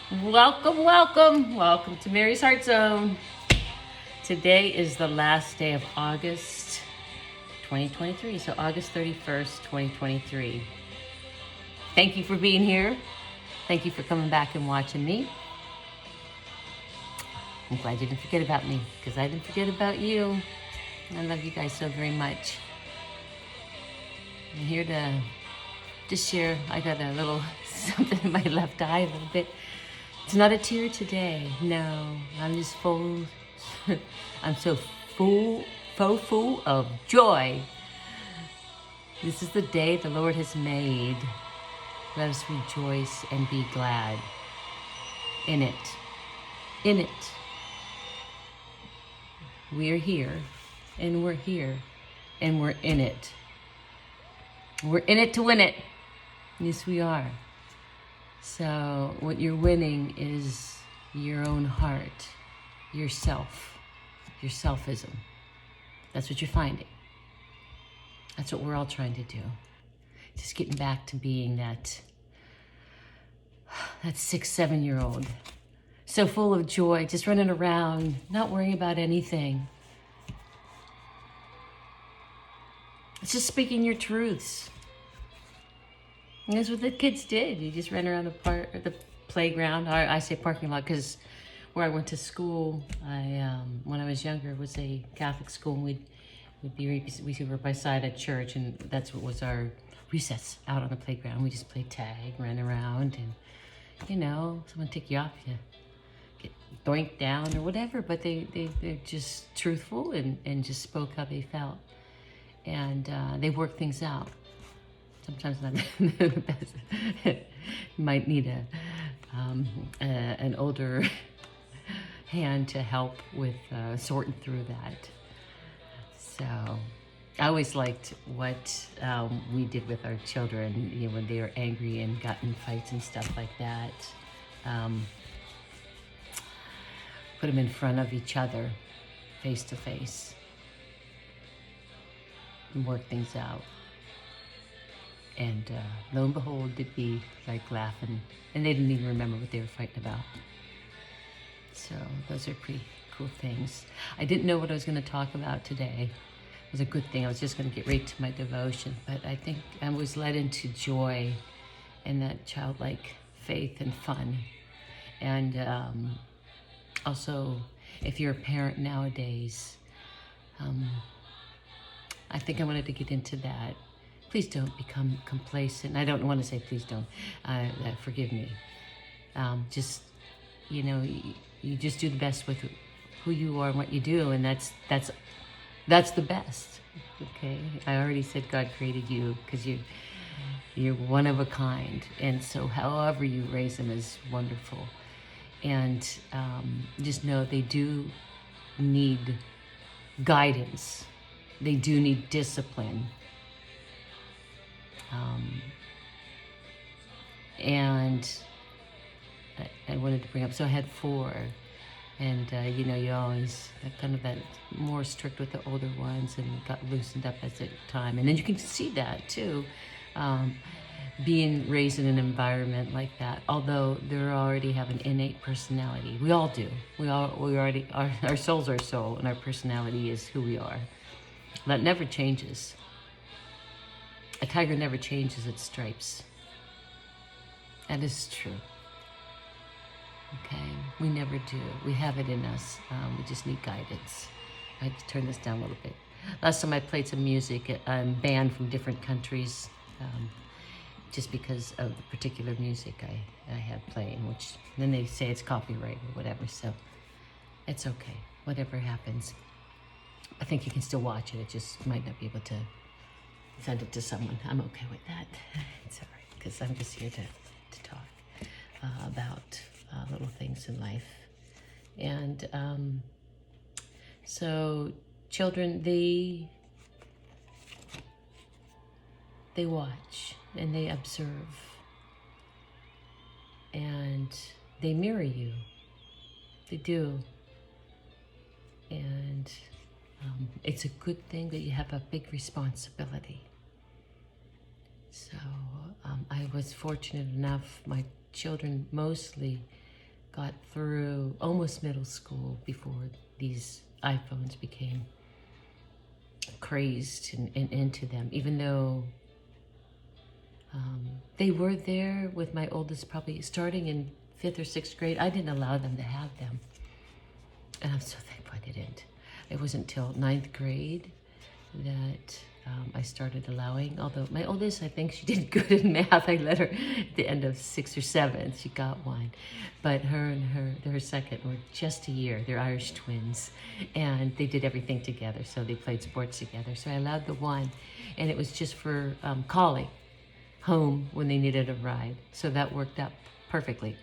Welcome, welcome, welcome to Mary's Heart Zone. Today is the last day of August 2023, so August 31st, 2023. Thank you for being here. Thank you for coming back and watching me. I'm glad you didn't forget about me, because I didn't forget about you. I love you guys so very much. I'm here to just share. I got a little something in my left eye, a little bit. It's not a tear today. No, I'm just full. I'm so full of joy. This is the day the Lord has made. Let us rejoice and be glad in it. In it. We're here, and we're here, and we're in it. We're in it to win it. Yes, we are. So what you're winning is your own heart, yourself, your selfism. That's what you're finding. That's what we're all trying to do. Just getting back to being that 6, 7-year-old. So full of joy, just running around, not worrying about anything. It's just speaking your truths. And that's what the kids did. You just ran around the playground. Or I say parking lot because where I went to school, when I was younger, was a Catholic school. And we were by side at church, and that's what was our recess out on the playground. We just played tag, ran around, and someone take you off, you get doinked down or whatever. But they're just truthful and just spoke how they felt, and they worked things out. Sometimes not the best. You might need an older hand to help with sorting through that. So I always liked what we did with our children, when they were angry and got in fights and stuff like that. Put them in front of each other, face to face, and work things out. And lo and behold, they'd be like laughing, and they didn't even remember what they were fighting about. So those are pretty cool things. I didn't know what I was going to talk about today. It was a good thing. I was just going to get right to my devotion, but I think I was led into joy and that childlike faith and fun. And also, if you're a parent nowadays, I think I wanted to get into that. Please don't become complacent. I don't want to say please don't. Forgive me. Just, you just do the best with who you are and what you do, and that's the best. Okay? I already said God created you because you're one of a kind, and so however you raise them is wonderful. And just know they do need guidance. They do need discipline. And I wanted to bring up, so I had 4, and you always kind of that more strict with the older ones, and got loosened up as a time. And then you can see that too, being raised in an environment like that, although they already have an innate personality. We all do. We already, our soul's our soul, and our personality is who we are. That never changes. A tiger never changes its stripes. That is true. Okay? We never do. We have it in us. We just need guidance. I have to turn this down a little bit. Last time I played some music, I'm banned from different countries just because of the particular music I had playing, which then they say it's copyright or whatever, so it's okay. Whatever happens. I think you can still watch it. It just might not be able to send it to someone. I'm okay with that. It's all right, because I'm just here to talk about little things in life. And so children, they watch and they observe and they mirror you. They do. And it's a good thing that you have a big responsibility. So I was fortunate enough, my children mostly got through almost middle school before these iPhones became crazed and into them, even though they were there with my oldest probably starting in 5th or 6th grade. I didn't allow them to have them. And I'm so thankful I didn't. It wasn't until 9th grade that I started allowing, although my oldest, I think she did good in math. I let her at the end of 6th or 7th, she got one. But her and her second were just a year. They're Irish twins. And they did everything together. So they played sports together. So I allowed the one. And it was just for calling home when they needed a ride. So that worked out perfectly.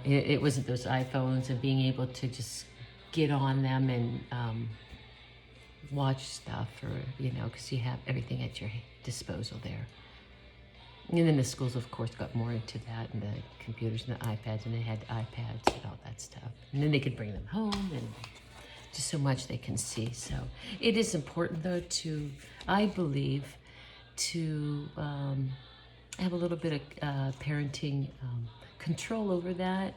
It wasn't those iPhones and being able to just get on them and watch stuff, or, you know, because you have everything at your disposal there. And then the schools, of course, got more into that, and the computers and the iPads, and they had iPads and all that stuff. And then they could bring them home, and just so much they can see. So it is important, though, to, I believe, to have a little bit of parenting control over that.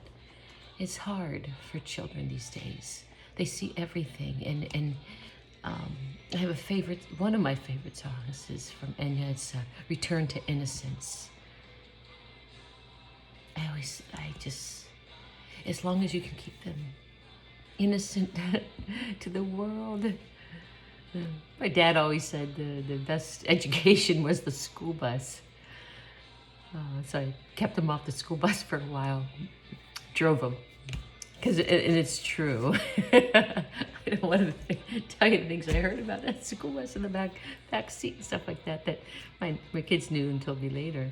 It's hard for children these days. They see everything, and I have a favorite, one of my favorite songs is from Enya. It's Return to Innocence. I just, as long as you can keep them innocent to the world. My dad always said the best education was the school bus. So I kept them off the school bus for a while, drove them. And it's true. I don't want to tell you the things I heard about that school bus in the back seat and stuff like that my kids knew and told me later.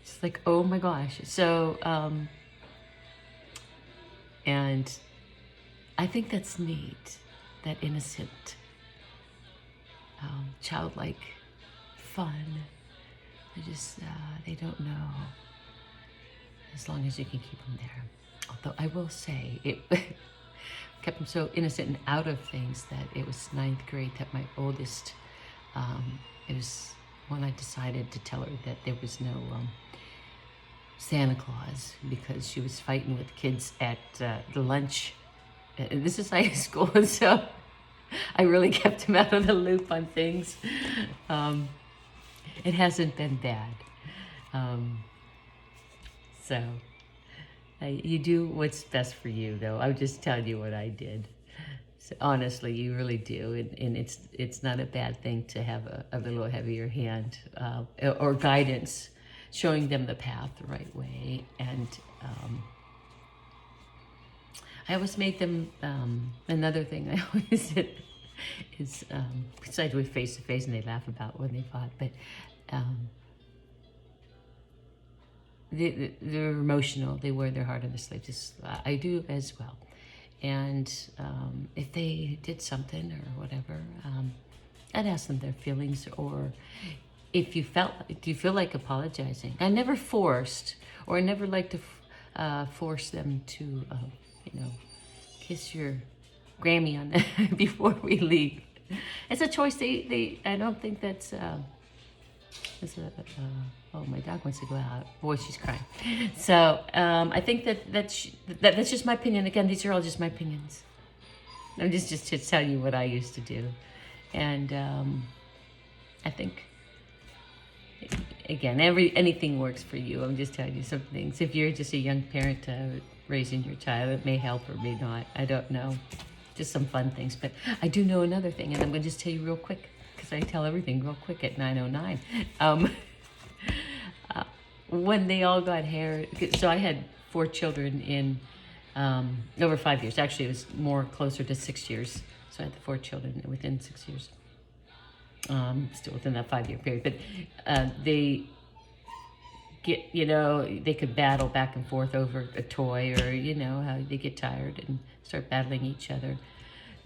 It's like, oh my gosh. So, and I think that's neat, that innocent, childlike fun. They don't know, as long as you can keep them there. Although I will say, it kept them so innocent and out of things that it was 9th grade that my oldest, it was when I decided to tell her that there was no Santa Claus, because she was fighting with kids at the lunch. This is high school, and so I really kept him out of the loop on things. It hasn't been bad. So you do what's best for you, though. I'm just telling you what I did. So honestly, you really do, and it's not a bad thing to have a little heavier hand or guidance, showing them the path the right way. And I always made them, another thing I always did is, besides with face-to-face, and they laugh about when they fought, but they're emotional. They wear their heart on their sleeve. Just I do as well. And if they did something or whatever, I'd ask them their feelings, or if you do you feel like apologizing? I never forced, or I never like to force them to, you know, kiss your Grammy on that before we leave. It's a choice. I don't think that's. Oh, my dog wants to go out. Boy, she's crying. So I think that's just my opinion. Again, these are all just my opinions. I'm just to tell you what I used to do. And I think, again, anything works for you. I'm just telling you some things. If you're just a young parent raising your child, it may help or may not. I don't know. Just some fun things. But I do know another thing, and I'm going to just tell you real quick, because I tell everything real quick at 9:09. When they all got hair, so I had 4 children in over 5 years. Actually, it was more closer to 6 years. So I had the 4 children within 6 years. Still within that 5-year period. But they get, you know, they could battle back and forth over a toy, or, you know, how they get tired and start battling each other.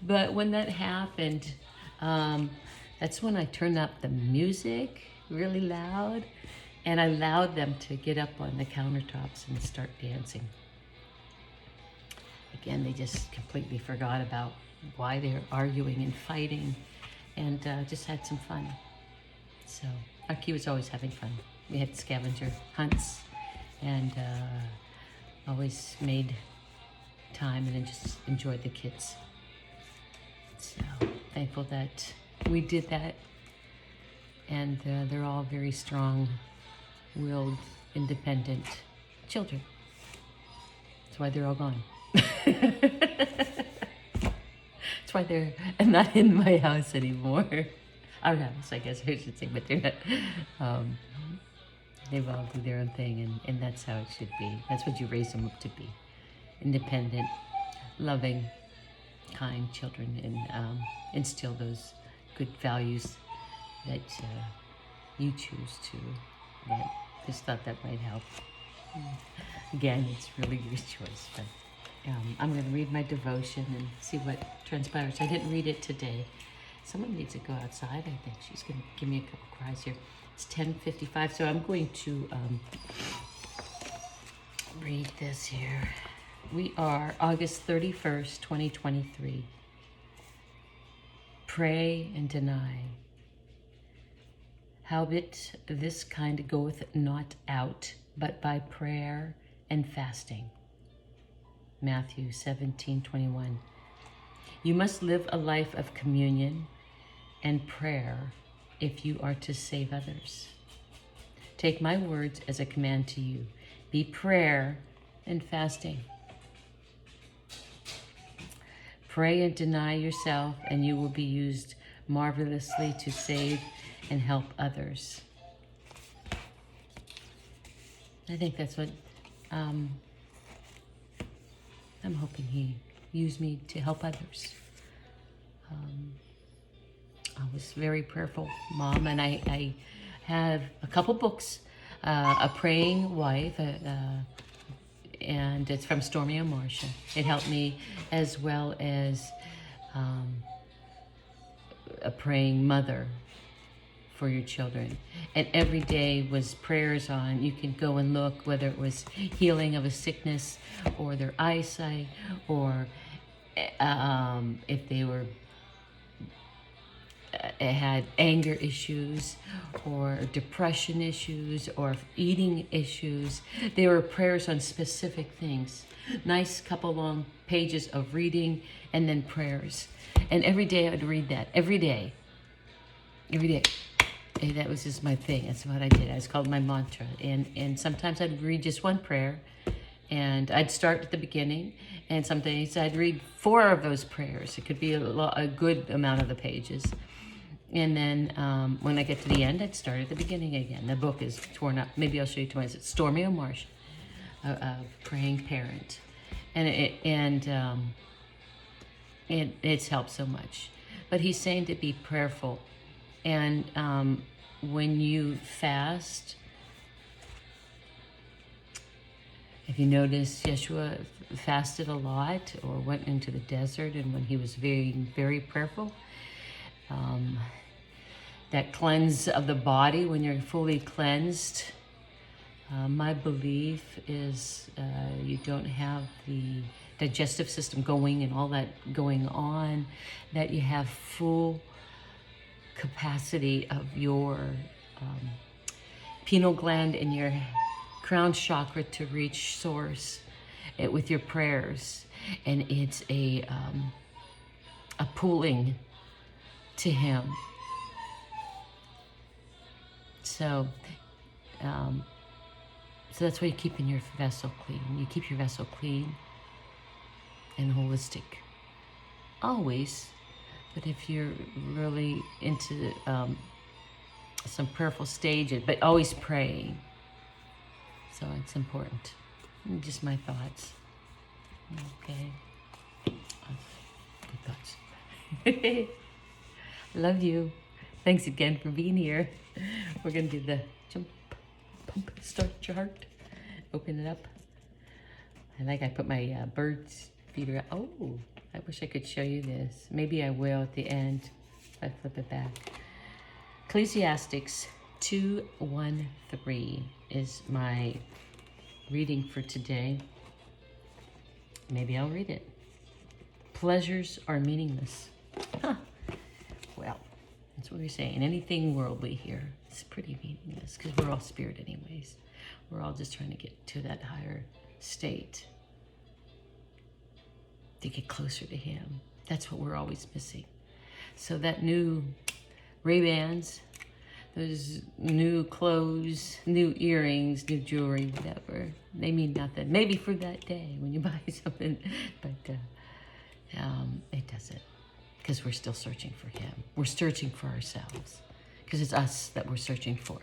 But when that happened, that's when I turned up the music really loud, and I allowed them to get up on the countertops and start dancing. Again, they just completely forgot about why they're arguing and fighting, and just had some fun. So Archie was always having fun. We had scavenger hunts, and always made time and then just enjoyed the kids. So thankful that we did that. And they're all very strong-willed, independent children. That's why they're all gone. That's why they're not in my house anymore. Our house, I guess I should say, but they're not. They've all do their own thing, and that's how it should be. That's what you raise them up to be. Independent, loving, kind children, and instill those good values that you choose to. But just thought that might help. Again, it's really your choice. But I'm going to read my devotion and see what transpires. I didn't read it today. Someone needs to go outside, I think. She's going to give me a couple cries here. It's 10:55, so I'm going to read this here. We are August 31st, 2023. Pray and deny. Howbeit this kind goeth not out, but by prayer and fasting. Matthew 17:21. You must live a life of communion and prayer if you are to save others. Take my words as a command to you. Be prayer and fasting. Pray and deny yourself, and you will be used marvelously to save and help others. I think that's what I'm hoping he used me to help others. I was very prayerful mom, and I have a couple books, A Praying Wife, and it's from Stormy and Marcia. It helped me, as well as A Praying Mother for your children. And every day was prayers on. You can go and look, whether it was healing of a sickness or their eyesight, or if they were had anger issues or depression issues or eating issues. There were prayers on specific things. Nice couple long pages of reading and then prayers. And every day I'd read that. Every day. Every day. And that was just my thing. That's what I did. It was called my mantra. And sometimes I'd read just one prayer, and I'd start at the beginning, and some days I'd read 4 of those prayers. It could be a good amount of the pages. And then when I get to the end, I'd start at the beginning again. The book is torn up. Maybe I'll show you tomorrow. It's Stormy and Marcia, a praying parent. And it's helped so much. But he's saying to be prayerful. And when you fast, if you notice, Yeshua fasted a lot or went into the desert, and when he was very, very prayerful, that cleanse of the body, when you're fully cleansed, my belief is you don't have the digestive system going and all that going on, that you have full capacity of your pineal gland and your crown chakra to reach source with your prayers. And it's a pulling to him. So that's why you're keeping your vessel clean. You keep your vessel clean and holistic. Always. But if you're really into some prayerful stages, but always praying. So it's important. Just my thoughts. Okay. Good thoughts. Love you. Thanks again for being here. We're going to do the jump, pump, start your heart. Open it up. I put my bird's feeder out. Oh, I wish I could show you this. Maybe I will at the end if I flip it back. Ecclesiastes 2:1-3 is my reading for today. Maybe I'll read it. Pleasures are meaningless. Huh. Well, that's what we're saying. Anything worldly here is pretty meaningless, because we're all spirit anyways. We're all just trying to get to that higher state to get closer to Him. That's what we're always missing. So that new Ray-Bans, those new clothes, new earrings, new jewelry, whatever, they mean nothing. Maybe for that day when you buy something, but it doesn't, because we're still searching for Him. We're searching for ourselves, because it's us that we're searching for.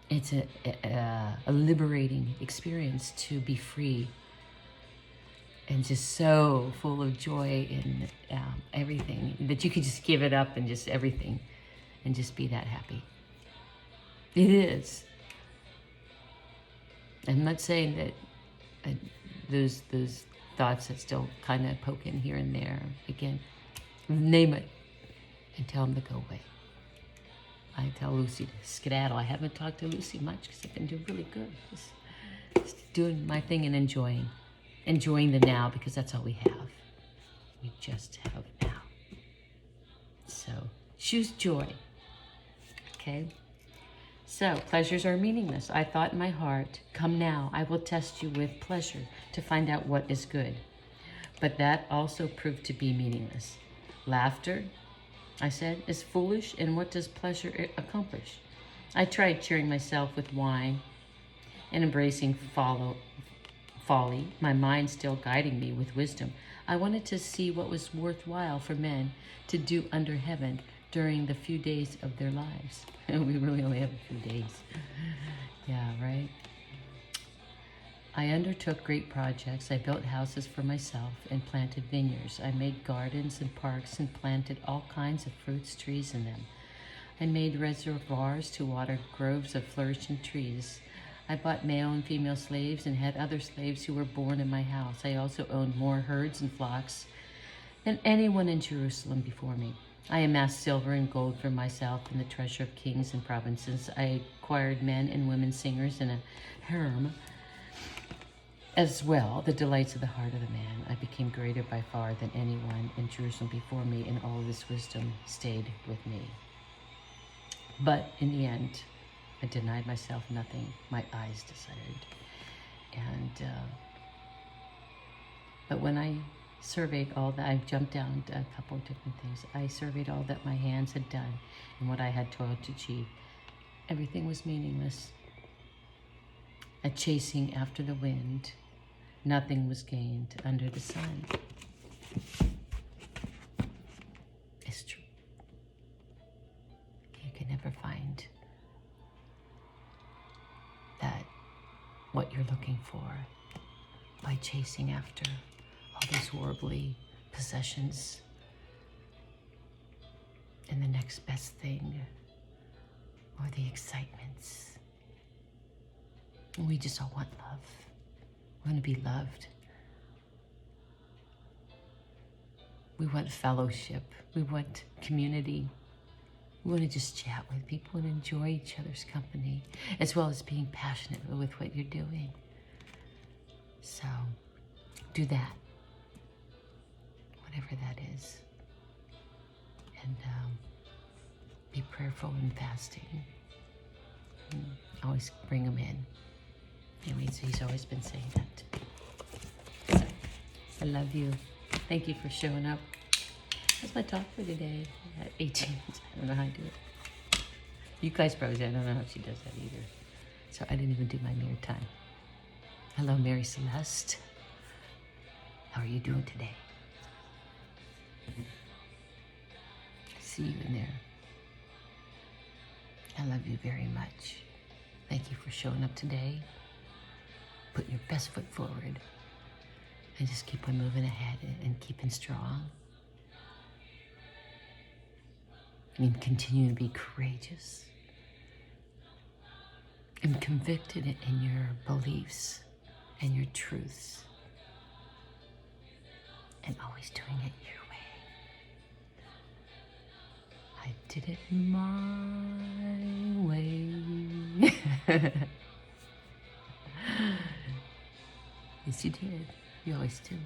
It's a liberating experience to be free and just so full of joy in everything that you could just give it up and just everything and just be that happy. It is. I'm not saying that those thoughts that still kind of poke in here and there, again, name it and tell them to go away. I tell Lucy to skedaddle. I haven't talked to Lucy much because I've been doing really good. Just doing my thing and enjoying the now, because that's all we have. We just have now. So choose joy. Okay? So pleasures are meaningless. I thought in my heart, come now, I will test you with pleasure to find out what is good. But that also proved to be meaningless. Laughter, I said, is foolish, and what does pleasure accomplish? I tried cheering myself with wine and embracing folly, my mind still guiding me with wisdom. I wanted to see what was worthwhile for men to do under heaven during the few days of their lives. We really only have a few days. Yeah, right? I undertook great projects. I built houses for myself and planted vineyards. I made gardens and parks and planted all kinds of fruits trees in them. I made reservoirs to water groves of flourishing trees. I bought male and female slaves and had other slaves who were born in my house. I also owned more herds and flocks than anyone in Jerusalem before me. I amassed silver and gold for myself and the treasure of kings and provinces. I acquired men and women singers and a harem as well, the delights of the heart of the man. I became greater by far than anyone in Jerusalem before me, and all this wisdom stayed with me. But in the end, I denied myself nothing my eyes desired. And, but when I surveyed all that, I jumped down to a couple of different things. I surveyed all that my hands had done and what I had toiled to achieve. Everything was meaningless. A chasing after the wind. Nothing was gained under the sun. It's true. You can never find that what you're looking for by chasing after all these worldly possessions and the next best thing or the excitements. We just all want love. We want to be loved. We want fellowship. We want community. We want to just chat with people and enjoy each other's company, as well as being passionate with what you're doing. So, do that. Whatever that is. And be prayerful and fasting. And always bring them in. Anyways, he's always been saying that to me. So, I love you. Thank you for showing up. That's my talk for today at 18. I don't know how I do it. You guys probably say, I don't know how she does that either. So I didn't even do my mirror time. Hello, Mary Celeste. How are you doing today? See you in there. I love you very much. Thank you for showing up today. Put your best foot forward and just keep on moving ahead and keeping strong. And continue to be courageous and convicted in your beliefs and your truths. And always doing it your way. I did it my way. Yes, you did. You always do.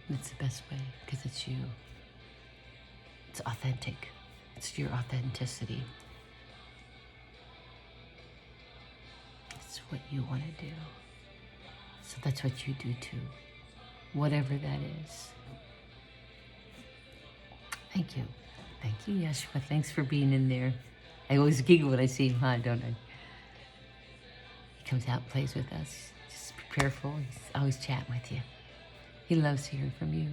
It's the best way because it's you. It's authentic. It's your authenticity. It's what you want to do. So that's what you do too, whatever that is. Thank you. Thank you, Yeshua. Thanks for being in there. I always giggle when I see him, huh, don't I? He comes out and plays with us. Just be prayerful. He's always chatting with you. He loves hearing from you.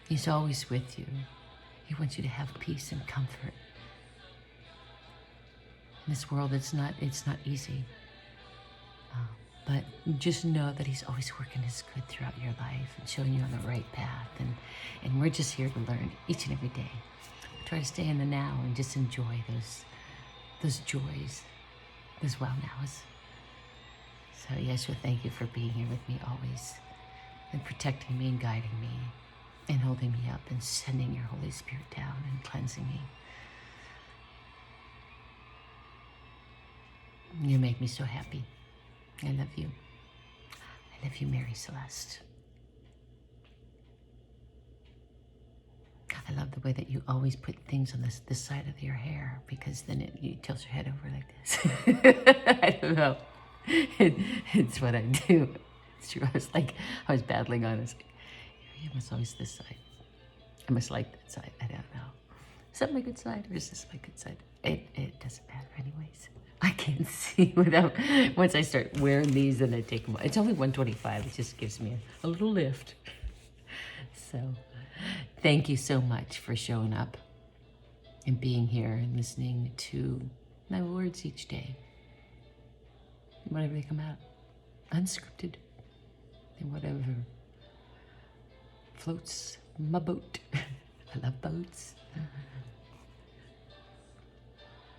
He's always with you. He wants you to have peace and comfort. In this world, it's not easy. But just know that he's always working his good throughout your life and showing you on the right path. And we're just here to learn each and every day. Try to stay in the now and just enjoy those joys, those wow nows. So Yeshua, thank you for being here with me always and protecting me and guiding me and holding me up and sending your Holy Spirit down and cleansing me. You make me so happy. I love you. I love you, Mary Celeste. I love the way that you always put things on this side of your hair, because then it tilts your head over like this. I don't know. It's what I do. It's true. I was battling on it. You must always this side. I must like that side. I don't know. Is that my good side or is this my good side? It doesn't matter anyways. I can't see without, once I start wearing these and I take them, it's only $125. It just gives me a little lift. So thank you so much for showing up and being here and listening to my words each day. Whatever they come out, unscripted, and whatever floats my boat. I love boats.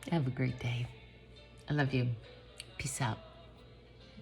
Have a great day. I love you. Peace out.